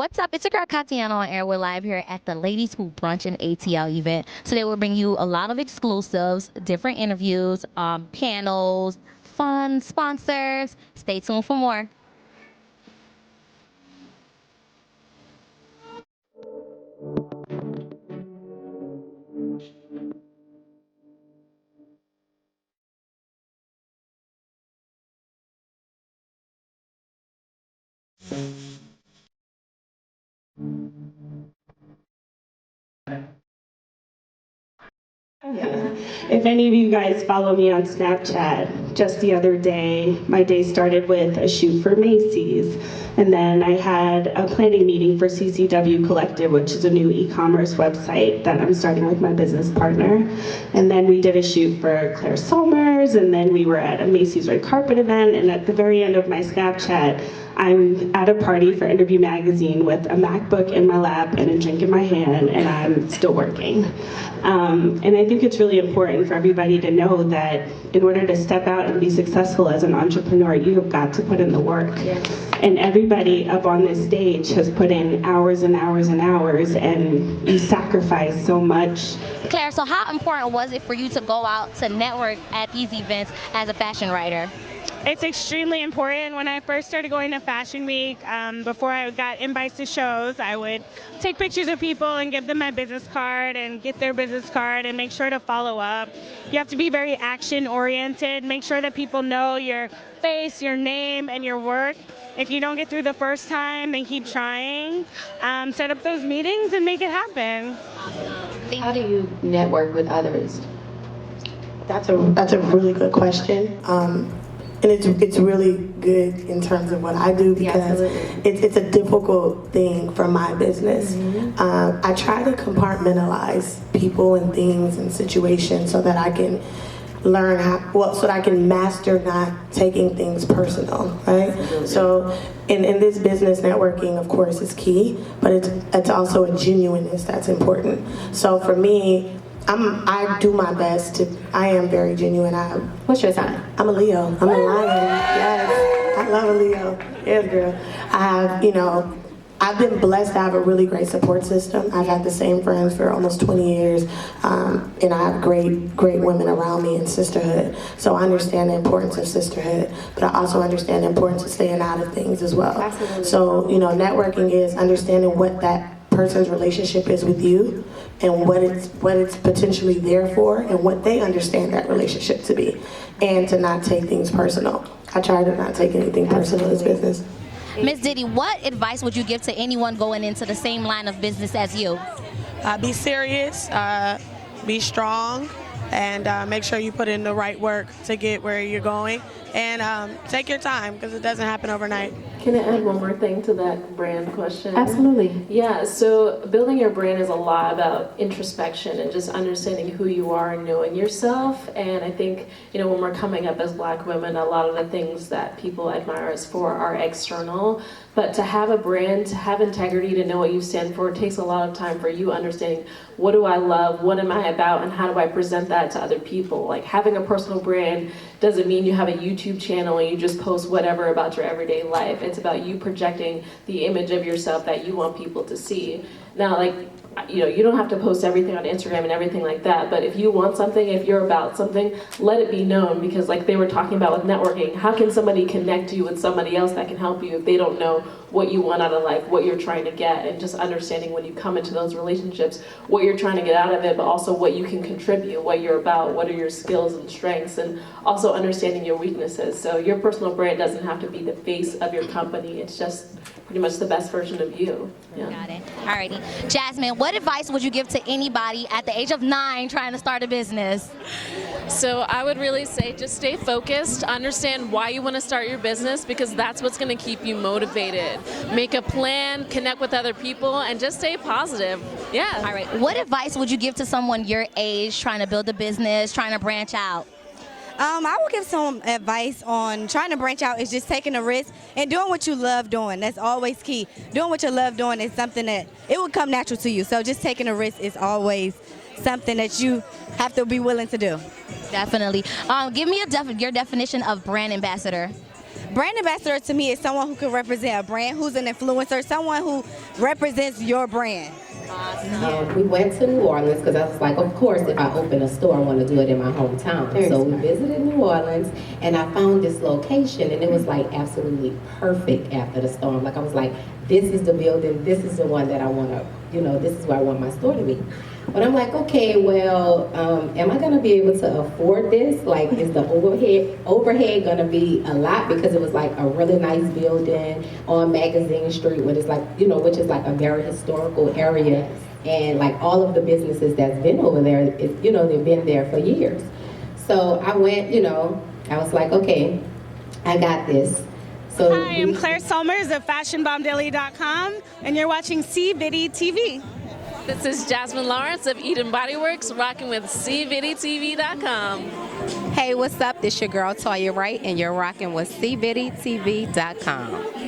What's up? It's your girl Katiana on air. We're live here at the Ladies Who Brunch and ATL event. Today we'll bring you a lot of exclusives, different interviews, panels, fun, sponsors. Stay tuned for more. If any of you guys follow me on Snapchat, just the other day, my day started with a shoot for Macy's. And then I had a planning meeting for CCW Collective, which is a new e-commerce website that I'm starting with my business partner. And then we did a shoot for Claire Sulmers, and then we were at a Macy's red carpet event. And at the very end of my Snapchat, I'm at a party for Interview Magazine with a MacBook in my lap and a drink in my hand, and I'm still working. And I think it's really important for everybody to know that in order to step out and be successful as an entrepreneur, you've got to put in the work. Yes. And everybody up on this stage has put in hours and hours and hours, and you sacrifice so much. Claire, so how important was it for you to go out to network at these events as a fashion writer? It's extremely important. When I first started going to Fashion Week, before I got invites to shows, I would take pictures of people and give them my business card and get their business card and make sure to follow up. You have to be very action oriented, make sure that people know your face, your name, and your work. If you don't get through the first time, then keep trying. Set up those meetings and make it happen. How do you network with others? That's a really good question. And it's really good in terms of what I do because it's a difficult thing for my business. I try to compartmentalize people and things and situations so that I can learn so that I can master not taking things personal, right? So in this business, networking, of course, is key, but it's also a genuineness that's important. So for me, I do my best I am very genuine. What's your sign? I'm a Leo. I'm a lion. Yes. I love a Leo. Yes, girl. I've been blessed to have a really great support system. I've had the same friends for almost 20 years, and I have great women around me in sisterhood. So I understand the importance of sisterhood, but I also understand the importance of staying out of things as well. Absolutely. So, networking is understanding what that person's relationship is with you and what it's potentially there for and what they understand that relationship to be, and to not take things personal. I try to not take anything personal in this business. Miss Diddy, what advice would you give to anyone going into the same line of business as you? Be serious, be strong, and make sure you put in the right work to get where you're going. And take your time because it doesn't happen overnight. Can I add one more thing to that brand question? Absolutely. Yeah, so building your brand is a lot about introspection and just understanding who you are and knowing yourself. And I think, when we're coming up as Black women, a lot of the things that people admire us for are external. But to have a brand, to have integrity, to know what you stand for, it takes a lot of time for you understanding what do I love, what am I about, and how do I present that to other people. Like having a personal brand doesn't mean you have a YouTube channel and you just post whatever about your everyday life. It's about you projecting the image of yourself that you want people to see. Now, you don't have to post everything on Instagram and everything like that, but if you want something, if you're about something, let it be known, because like they were talking about with networking, how can somebody connect you with somebody else that can help you if they don't know what you want out of life, what you're trying to get, and just understanding when you come into those relationships, what you're trying to get out of it, but also what you can contribute, what you're about, what are your skills and strengths, and also understanding your weaknesses. So your personal brand doesn't have to be the face of your company, it's just pretty much the best version of you. Yeah. Got it. Alrighty. Jasmine, what advice would you give to anybody at the age of 9 trying to start a business? So I would really say just stay focused, understand why you want to start your business, because that's what's going to keep you motivated. Make a plan, connect with other people, and just stay positive. Yeah. All right. What advice would you give to someone your age trying to build a business, trying to branch out? I will give some advice on trying to branch out is just taking a risk and doing what you love doing. That's always key. Doing what you love doing is something that it will come natural to you. So just taking a risk is always something that you have to be willing to do. Definitely. Give me your definition of brand ambassador. brand ambassador to me is someone who can represent a brand, who's an influencer, someone who represents your brand. And we went to New Orleans because I was like, of course, if I open a store, I want to do it in my hometown. So we visited New Orleans, and I found this location, and it was like absolutely perfect after the storm. Like I was like, this is the building, this is the one that I want to, this is where I want my store to be. But I'm like, okay, well, am I going to be able to afford this? Like, is the overhead going to be a lot? Because it was like a really nice building on Magazine Street, which is like, which is like a very historical area. And like all of the businesses that's been over there, they've been there for years. So I went, I was like, okay, I got this. So hi, I'm Claire Sulmers of FashionBombDaily.com, and you're watching CViddy TV. This is Jasmine Lawrence of Eden Body Works, rocking with CViddyTV.com. Hey, what's up? This your girl Toya Wright, and you're rocking with CViddyTV.com.